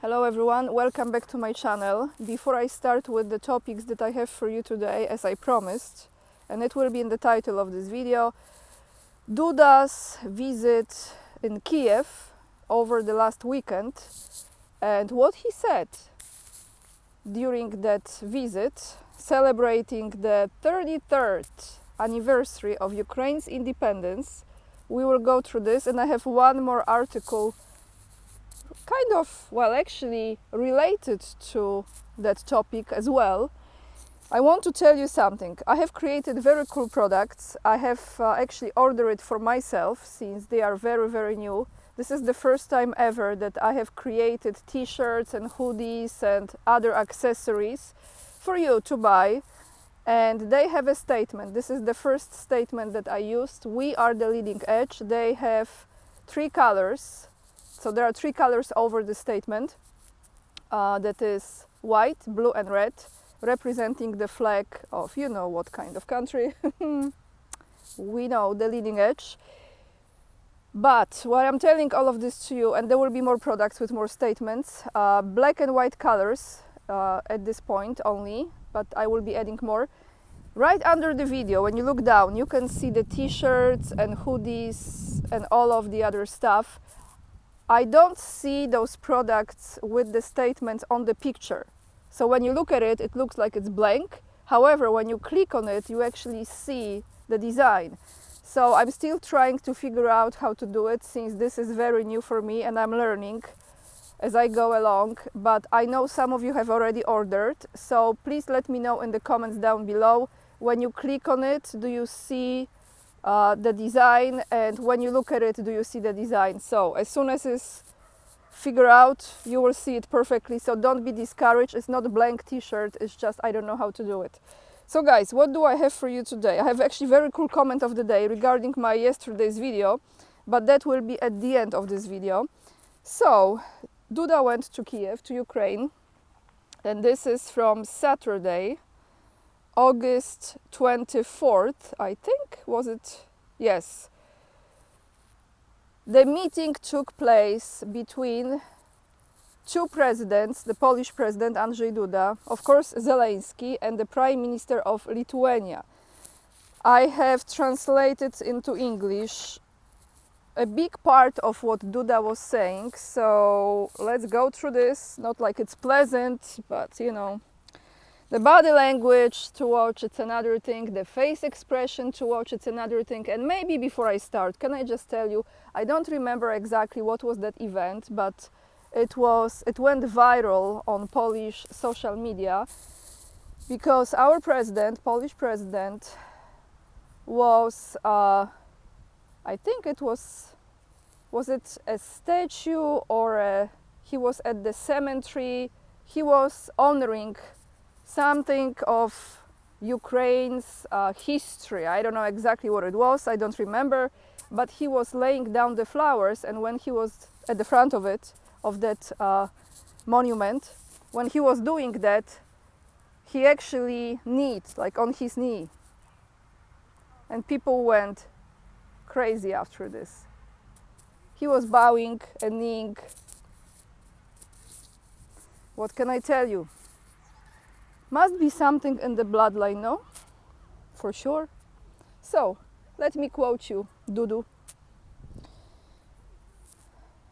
Hello everyone, welcome back to my channel. Before I start with the topics that I have for you today, as I promised, and it will be in the title of this video, Duda's visit in Kiev over the last weekend and what he said during that visit, celebrating the 33rd anniversary of Ukraine's independence. We will go through this, and I have one more article kind of, well, actually related to that topic as well. I want to tell you something. I have created very cool products. I have actually ordered it for myself since they are very new. This is the first time ever that I have created t-shirts and hoodies and other accessories for you to buy, and they have a statement. This is the first statement that I used. We are the leading edge. They have three colors. So there are three colors over the statement, that is white, blue and red, representing the flag of you know what kind of country. We know, the leading edge. But while I'm telling all of this to you, and there will be more products with more statements, black and white colors at this point only, but I will be adding more. Right under the video, when you look down, you can see the t-shirts and hoodies and all of the other stuff. I don't see those products with the statements on the picture. So when you look at it, it looks like it's blank. However, when you click on it, you actually see the design. So I'm still trying to figure out how to do it, since this is very new for me and I'm learning as I go along. But I know some of you have already ordered, so please let me know in the comments down below. When you click on it, do you see the design, and when you look at it, do you see the design? So as soon as it's figured out, you will see it perfectly, so don't be discouraged. It's not a blank t-shirt, it's just I don't know how to do it. So guys, what do I have for you today? I have actually very cool comment of the day regarding my yesterday's video, but that will be at the end of this video. So Duda went to Kiev, to Ukraine, and this is from Saturday, August 24th, I think, was it? Yes. The meeting took place between two presidents, the Polish president Andrzej Duda, of course Zelensky, and the Prime Minister of Lithuania. I have translated into English a big part of what Duda was saying, so let's go through this. Not like it's pleasant, but you know, the body language to watch, it's another thing. The face expression to watch, it's another thing. And maybe before I start, can I just tell you, I don't remember exactly what was that event, but it went viral on Polish social media because our president, Polish president, was, I think it was it a statue or he was at the cemetery. He was honoring something of Ukraine's history. I don't know exactly what it was, I don't remember, but he was laying down the flowers, and when he was at the front of it, of that monument, when he was doing that, he actually kneed, like on his knee, and people went crazy after this. He was bowing and kneeling. What can I tell you? Must be something in the bloodline, no? For sure. So, let me quote you, Dudu.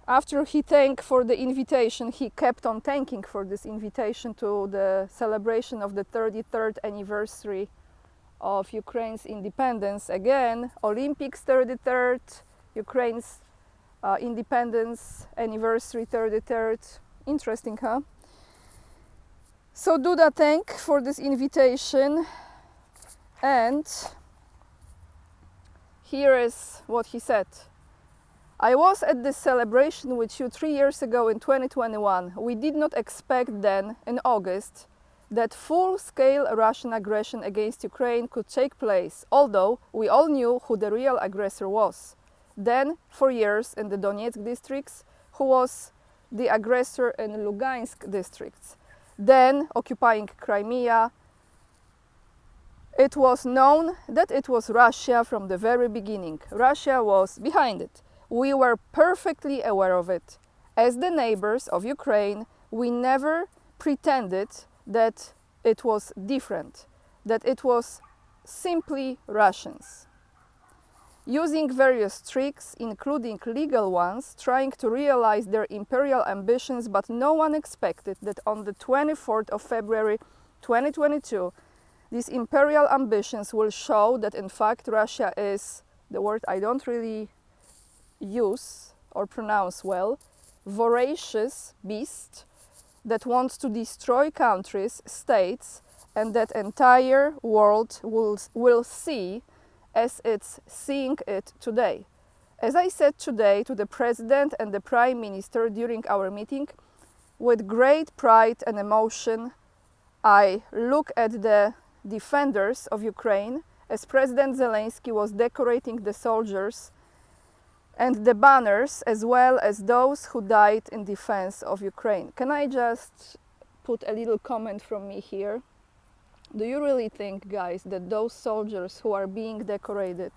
After he thanked for the invitation, he kept on thanking for this invitation to the celebration of the 33rd anniversary of Ukraine's independence. Again, Olympics 33rd, Ukraine's independence anniversary 33rd. Interesting, huh? So Duda thanked for this invitation, and here is what he said. I was at this celebration with you 3 years ago in 2021. We did not expect then, in August, that full-scale Russian aggression against Ukraine could take place, although we all knew who the real aggressor was. Then, for years in the Donetsk districts, who was the aggressor in Lugansk districts. Then occupying Crimea, it was known that it was Russia from the very beginning. Russia was behind it. We were perfectly aware of it. As the neighbors of Ukraine, we never pretended that it was different, that it was simply Russians. Using various tricks, including legal ones, trying to realize their imperial ambitions, but no one expected that on the 24th of February 2022, these imperial ambitions will show that in fact Russia is, the word I don't really use or pronounce well, voracious beast that wants to destroy countries, states, and that entire world will see as it's seeing it today. As I said today to the President and the Prime Minister during our meeting, with great pride and emotion, I look at the defenders of Ukraine as President Zelensky was decorating the soldiers and the banners, as well as those who died in defense of Ukraine. Can I just put a little comment from me here? Do you really think, guys, that those soldiers who are being decorated,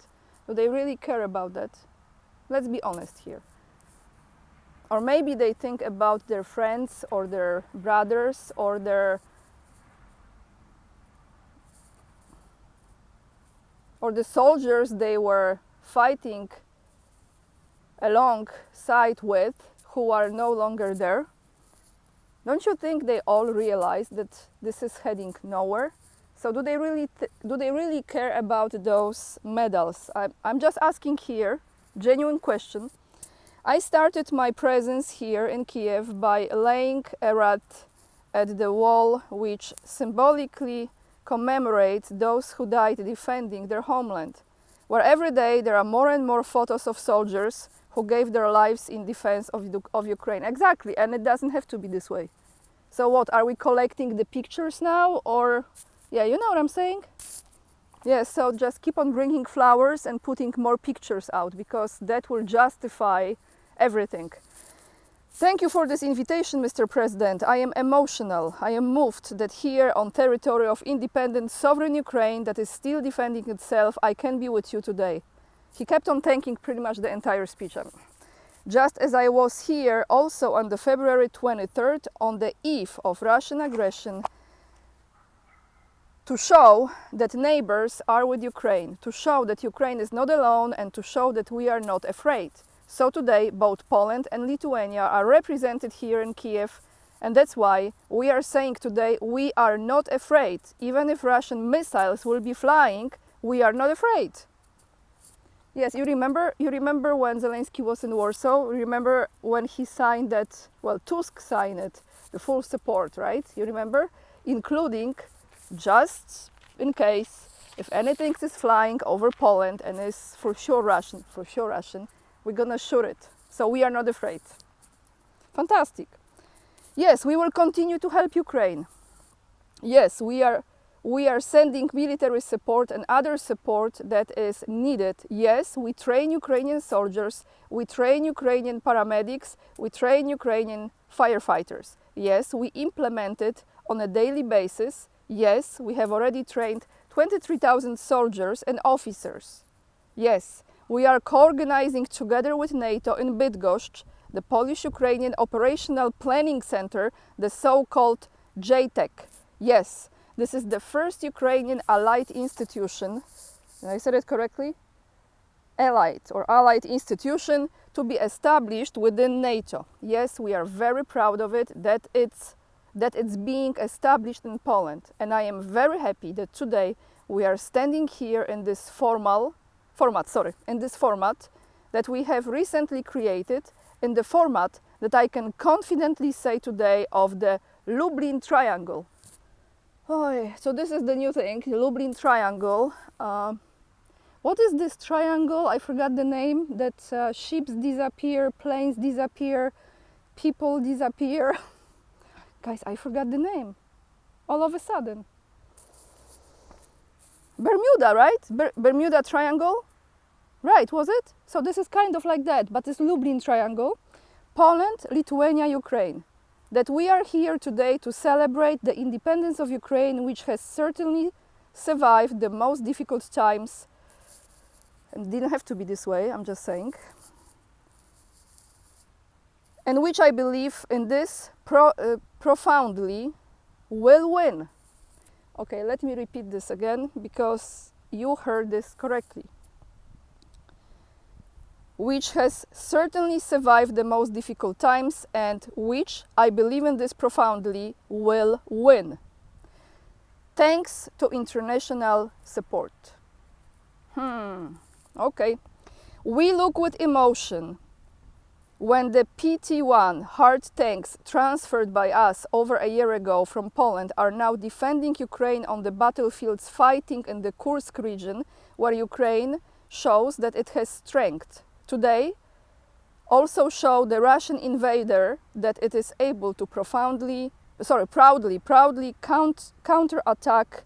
do they really care about that? Let's be honest here. Or maybe they think about their friends or their brothers or the soldiers they were fighting alongside with, who are no longer there. Don't you think they all realize that this is heading nowhere? So do they really care about those medals? I'm just asking here, genuine question. I started my presence here in Kiev by laying a wreath at the wall which symbolically commemorates those who died defending their homeland, where every day there are more and more photos of soldiers who gave their lives in defense of Ukraine. Exactly, and it doesn't have to be this way. So what, are we collecting the pictures now, or, yeah, you know what I'm saying? Yeah, so just keep on bringing flowers and putting more pictures out, because that will justify everything. Thank you for this invitation, Mr. President. I am emotional. I am moved that here on territory of independent, sovereign Ukraine that is still defending itself, I can be with you today. He kept on thanking pretty much the entire speech. Just as I was here also on the February 23rd, on the eve of Russian aggression, to show that neighbors are with Ukraine, to show that Ukraine is not alone, and to show that we are not afraid. So today, both Poland and Lithuania are represented here in Kiev, and that's why we are saying today we are not afraid. Even if Russian missiles will be flying, we are not afraid. Yes, you remember when Zelensky was in Warsaw? Remember when he signed that, well, Tusk signed it, the full support, right? You remember? Including, just in case, if anything is flying over Poland and is for sure Russian, we're gonna shoot it. So we are not afraid. Fantastic. Yes, we will continue to help Ukraine. Yes, we are sending military support and other support that is needed. Yes, we train Ukrainian soldiers, we train Ukrainian paramedics, we train Ukrainian firefighters. Yes, we implement it on a daily basis. Yes, we have already trained 23,000 soldiers and officers. Yes, we are co-organizing together with NATO in Bydgoszcz, the Polish-Ukrainian Operational Planning Center, the so-called JTEC. Yes, this is the first Ukrainian allied institution, I said it correctly? Allied institution to be established within NATO. Yes, we are very proud of it, that it's being established in Poland. And I am very happy that today we are standing here in this format that we have recently created, in the format that I can confidently say today of the Lublin Triangle. Oh, so this is the new thing, Lublin Triangle. What is this triangle? I forgot the name. That ships disappear, planes disappear, people disappear. Guys, I forgot the name. All of a sudden. Bermuda, right? Bermuda Triangle? Right, was it? So this is kind of like that, but it's Lublin Triangle. Poland, Lithuania, Ukraine. That we are here today to celebrate the independence of Ukraine, which has certainly survived the most difficult times. And didn't have to be this way, I'm just saying. and which I believe in this profoundly will win. Okay, let me repeat this again because you heard this correctly. Which has certainly survived the most difficult times and which, I believe in this profoundly, will win. Thanks to international support. Okay. We look with emotion when the PT-1 hard tanks transferred by us over a year ago from Poland are now defending Ukraine on the battlefields fighting in the Kursk region, where Ukraine shows that it has strength. Today, also show the Russian invader that it is able to proudly counterattack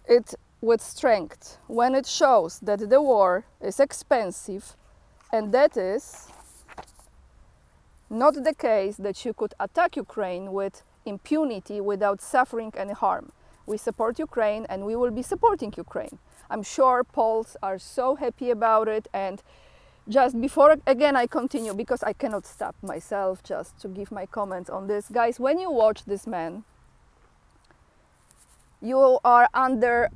it with strength when it shows that the war is expensive and that is not the case that you could attack Ukraine with impunity without suffering any harm. We support Ukraine and we will be supporting Ukraine. I'm sure Poles are so happy about it. And just before, again, I continue because I cannot stop myself just to give my comments on this. Guys, when you watch this man, you are under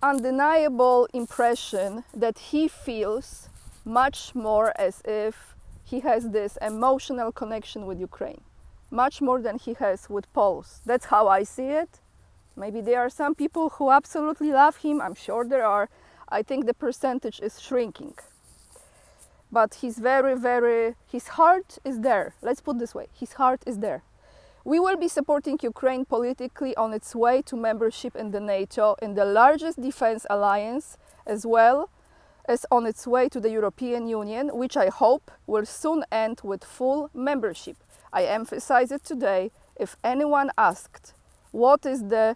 undeniable impression that he feels much more as if he has this emotional connection with Ukraine, much more than he has with Poles. That's how I see it. Maybe there are some people who absolutely love him. I'm sure there are. I think the percentage is shrinking. But his heart is there. Let's put it this way, his heart is there. We will be supporting Ukraine politically on its way to membership in the NATO, in the largest defense alliance, as well as on its way to the European Union, which I hope will soon end with full membership. I emphasize it today. If anyone asked what is the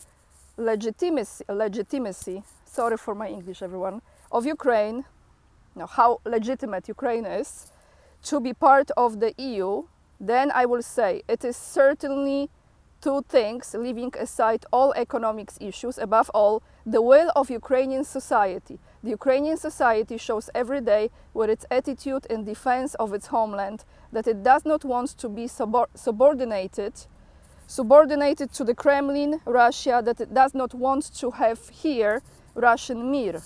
legitimacy, sorry for my English everyone, of Ukraine, how legitimate Ukraine is to be part of the EU, then I will say it is certainly two things, leaving aside all economics issues, above all, the will of Ukrainian society. The Ukrainian society shows every day with its attitude in defense of its homeland that it does not want to be subordinated to the Kremlin, Russia, that it does not want to have here Russian mir,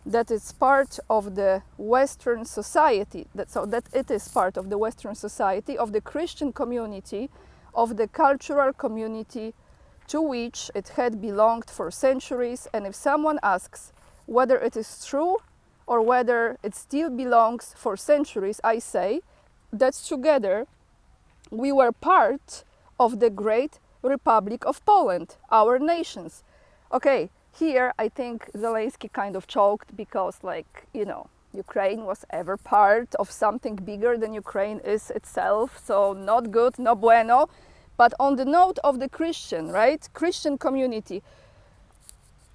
that it's part of the Western society, that it is part of the Western society, of the Christian community, of the cultural community to which it had belonged for centuries. And if someone asks whether it is true or whether it still belongs for centuries, I say that together we were part of the great Republic of Poland, our nations. Okay, here I think Zelensky kind of choked because, Ukraine was ever part of something bigger than Ukraine is itself, so not good, no bueno. But on the note of the Christian community,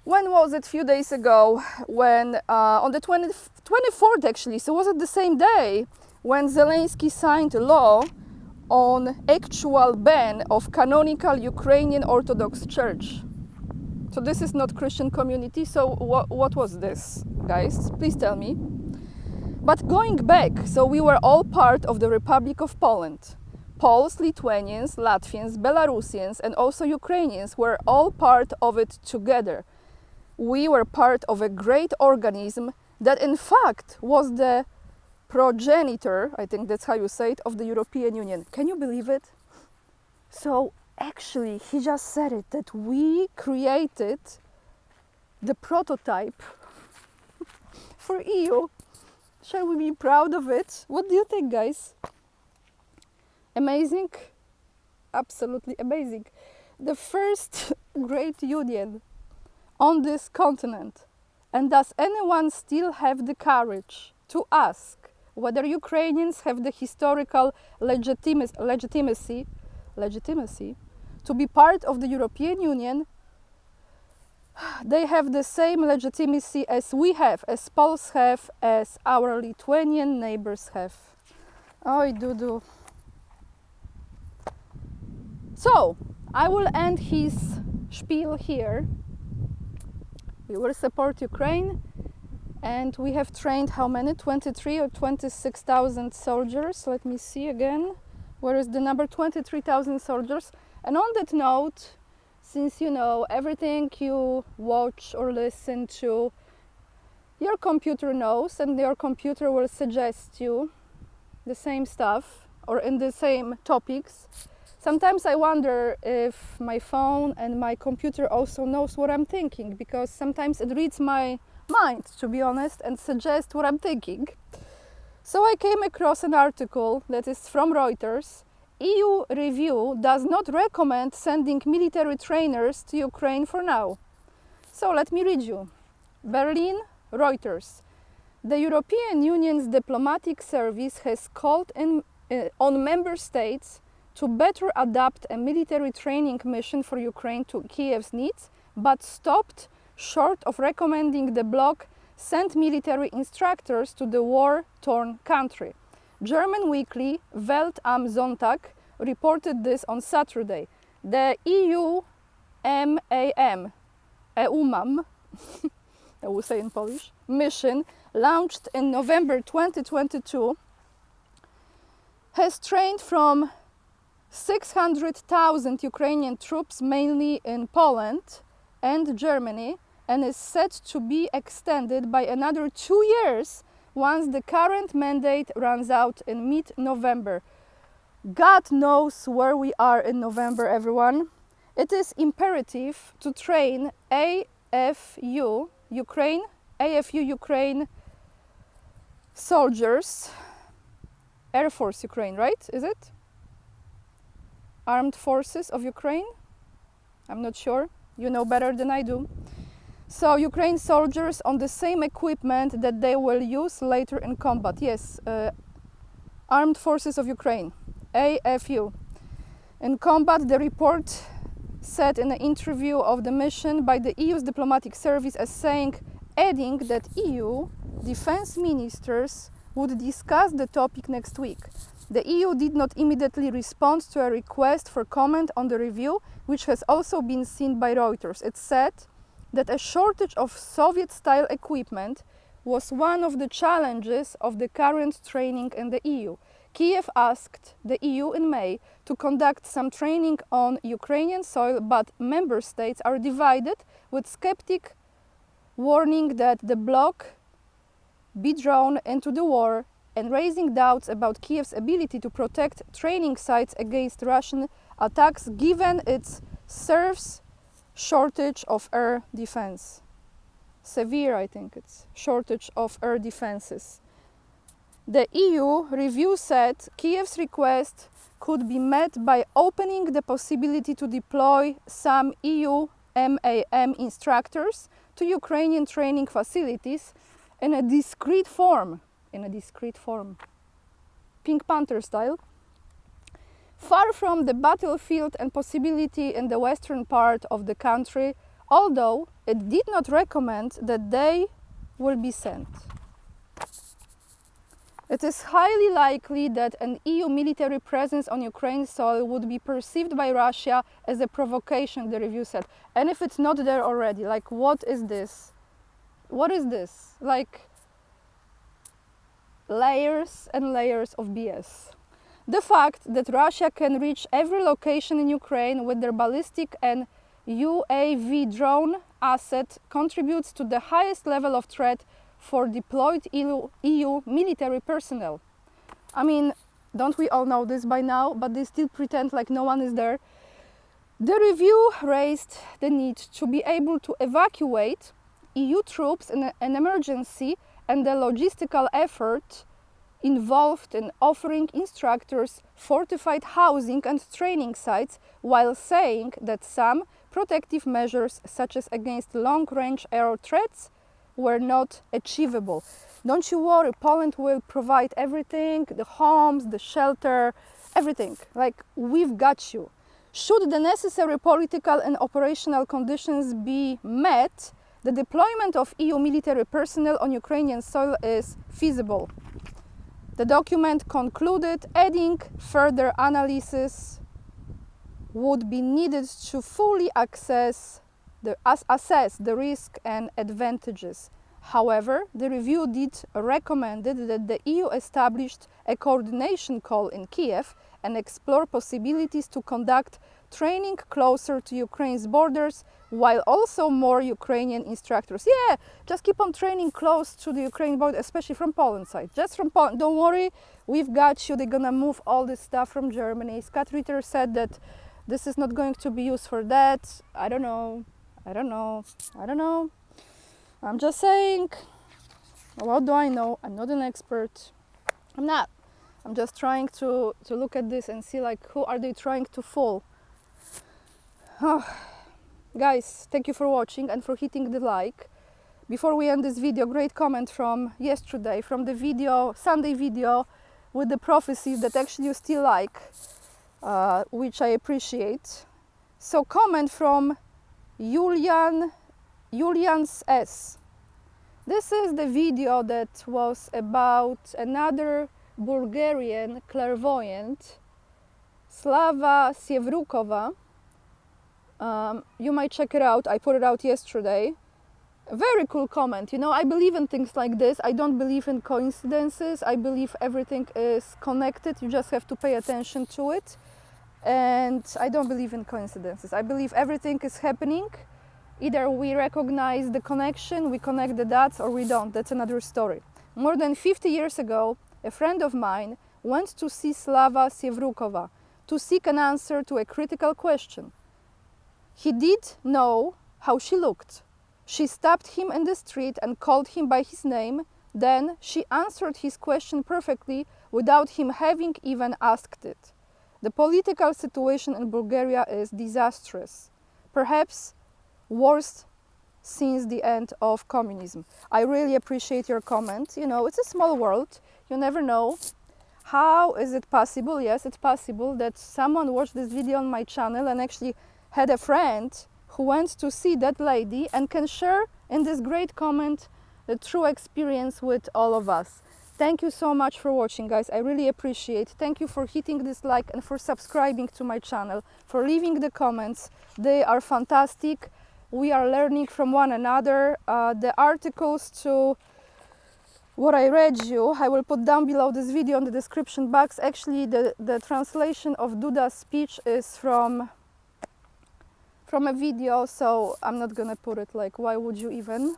when was it? A few days ago, when on the 24th actually, so was it the same day, when Zelensky signed a law on actual ban of canonical Ukrainian Orthodox Church. So this is not Christian community. So what was this, guys? Please tell me. But going back, so we were all part of the Republic of Poland. Poles, Lithuanians, Latvians, Belarusians, and also Ukrainians were all part of it together. We were part of a great organism that in fact was the progenitor, I think that's how you say it, of the European Union. Can you believe it? So actually, he just said it, that we created the prototype for EU. Shall we be proud of it? What do you think, guys? Amazing? Absolutely amazing. The first great union on this continent. And does anyone still have the courage to ask whether Ukrainians have the historical legitimacy to be part of the European Union? They have the same legitimacy as we have, as Poles have, as our Lithuanian neighbors have. Oi, Dudu. So, I will end his spiel here. We will support Ukraine And we have trained how many? 23 or 26,000 soldiers. Let me see again. Where is the number? 23,000 soldiers. And on that note, since you know everything you watch or listen to, your computer knows, and your computer will suggest you the same stuff or in the same topics. Sometimes I wonder if my phone and my computer also knows what I'm thinking, because sometimes it reads my mind, to be honest, and suggests what I'm thinking. So I came across an article that is from Reuters. EU review does not recommend sending military trainers to Ukraine for now. So let me read you. Berlin, Reuters. The European Union's diplomatic service has called on member states to better adapt a military training mission for Ukraine to Kiev's needs, but stopped short of recommending the bloc send military instructors to the war-torn country. German weekly Welt am Sonntag reported this on Saturday. The EUMAM, I will say in Polish, mission, launched in November 2022, has trained from 600,000 Ukrainian troops, mainly in Poland and Germany, and is set to be extended by another 2 years once the current mandate runs out in mid-November. God knows where we are in November, everyone. It is imperative to train AFU Ukraine soldiers, Air Force Ukraine, right? Is it? Armed Forces of Ukraine? I'm not sure. You know better than I do. So Ukraine soldiers on the same equipment that they will use later in combat. Yes, Armed Forces of Ukraine, AFU. In combat, the report said in an interview of the mission by the EU's diplomatic service as saying, adding that EU defense ministers would discuss the topic next week. The EU did not immediately respond to a request for comment on the review, which has also been seen by Reuters. It said that a shortage of Soviet-style equipment was one of the challenges of the current training in the EU. Kiev asked the EU in May to conduct some training on Ukrainian soil, but member states are divided, with skeptics warning that the bloc be drawn into the war and raising doubts about Kiev's ability to protect training sites against Russian attacks given its serves shortage of air defense. Severe, I think it's shortage of air defenses. The EU review said Kiev's request could be met by opening the possibility to deploy some EUMAM instructors to Ukrainian training facilities in a discrete form. Pink Panther style. Far from the battlefield and possibility in the western part of the country, although it did not recommend that they will be sent. It is highly likely that an EU military presence on Ukraine's soil would be perceived by Russia as a provocation, the review said. And if it's not there already, like, what is this? What is this? Like, layers and layers of BS. The fact that Russia can reach every location in Ukraine with their ballistic and UAV drone asset contributes to the highest level of threat for deployed EU military personnel. I mean, don't we all know this by now? But they still pretend like no one is there. The review raised the need to be able to evacuate EU troops in an emergency and the logistical effort involved in offering instructors fortified housing and training sites, while saying that some protective measures, such as against long-range air threats, were not achievable. Don't you worry, Poland will provide everything, the homes, the shelter, everything. Like, we've got you. Should the necessary political and operational conditions be met, the deployment of EU military personnel on Ukrainian soil is feasible. The document concluded, adding further analysis would be needed to fully assess the risk and advantages. However, the review did recommended that the EU established a coordination call in Kiev and explore possibilities to conduct training closer to Ukraine's borders, while also more Ukrainian instructors. Yeah, just keep on training close to the Ukraine border, especially from Poland side. Just from Poland. Don't worry, we've got you. They're gonna move all this stuff from Germany. Scott Ritter said that this is not going to be used for that. I don't know. I'm just saying. What do I know? I'm not an expert. I'm not. I'm just trying to look at this and see like who are they trying to fool. Oh, guys, thank you for watching and for hitting the like. Before we end this video, great comment from yesterday, from the video, Sunday video with the prophecies that actually you still like, which I appreciate. So comment from Julian's S. This is the video that was about another Bulgarian clairvoyant, Slava Sievrukova. You might check it out. I put it out yesterday. A very cool comment. You know, I believe in things like this. I don't believe in coincidences. I believe everything is connected. You just have to pay attention to it. And I don't believe in coincidences. I believe everything is happening. Either we recognize the connection, we connect the dots, or we don't. That's another story. More than 50 years ago, a friend of mine went to see Slava Sievrukova to seek an answer to a critical question. He did know how she looked. She stopped him in the street and called him by his name. Then she answered his question perfectly without him having even asked it. The political situation in Bulgaria is disastrous. Perhaps worst since the end of communism. I really appreciate your comment. You know, it's a small world. You never know. How is it possible? Yes, it's possible that someone watched this video on my channel and actually had a friend who went to see that lady and can share in this great comment the true experience with all of us. Thank you so much for watching, guys. I really appreciate. Thank you for hitting this like and for subscribing to my channel, for leaving the comments. They are fantastic. We are learning from one another. The articles to what I read you, I will put down below this video in the description box. Actually, the translation of Duda's speech is from a video, so I'm not gonna put it like, why would you even?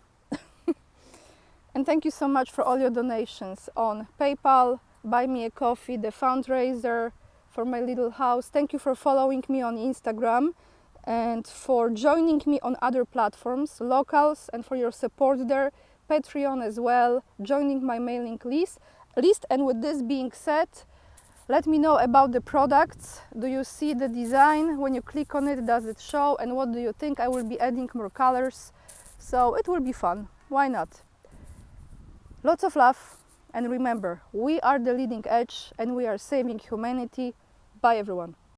And thank you so much for all your donations on PayPal, Buy Me a Coffee, the fundraiser for my little house. Thank you for following me on Instagram and for joining me on other platforms, locals, and for your support there, Patreon as well, joining my mailing list. And with this being said, let me know about the products. Do you see the design? When you click on it, does it show? And what do you think? I will be adding more colors, so it will be fun. Why not? Lots of love, and remember, we are the leading edge and we are saving humanity. Bye everyone.